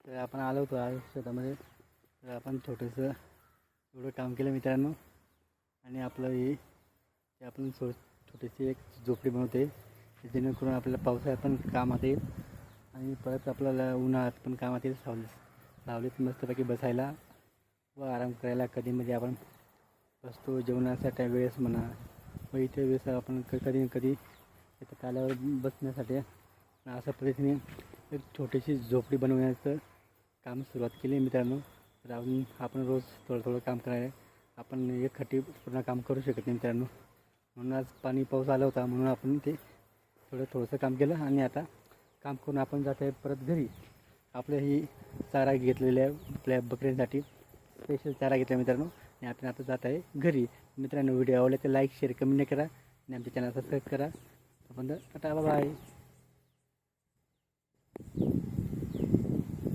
तर आपण आलो होतो आज शेतामध्ये. तर आपण छोटंसं एवढं काम केलं मित्रांनो. आणि आपलं हे आपण छोटीशी एक झोपडी बनवते जेणेकरून आपल्याला पावसाळ्यात पण कामात येईल आणि परत आपल्याला उन्हाळ्यात पण कामात येईल. सावलीत मस्तपैकी बसायला व आराम करायला कधीमध्ये आपण बसतो जेवणाच्या वेळेस म्हणा व इथे वेळेस आपण कधी कधी इथं आल्यावर बसण्यासाठी अशा पद्धतीने एक छोटीशी झोपडी बनवण्याचं काम सुरुवात केली मित्रांनो. तर आपण रोज थोडं काम करायला आपण एकखट्टी पूर्ण काम करू शकत नाही मित्रांनो. म्हणून आज पाऊस आला होता म्हणून आपण ते थोडंसं काम केलं आणि आता काम करून आपण जात आहे परत घरी. आपलं ही चारा घेतलेल्या आपल्या बकऱ्यांसाठी स्पेशल चारा घेतला मित्रांनो आणि आपण आता जात आहे घरी. मित्रांनो व्हिडिओ आवडला तर लाईक शेअर कमेंट करा आणि आमच्या चॅनल सबस्क्राईब करा. आपण टाटा बाय.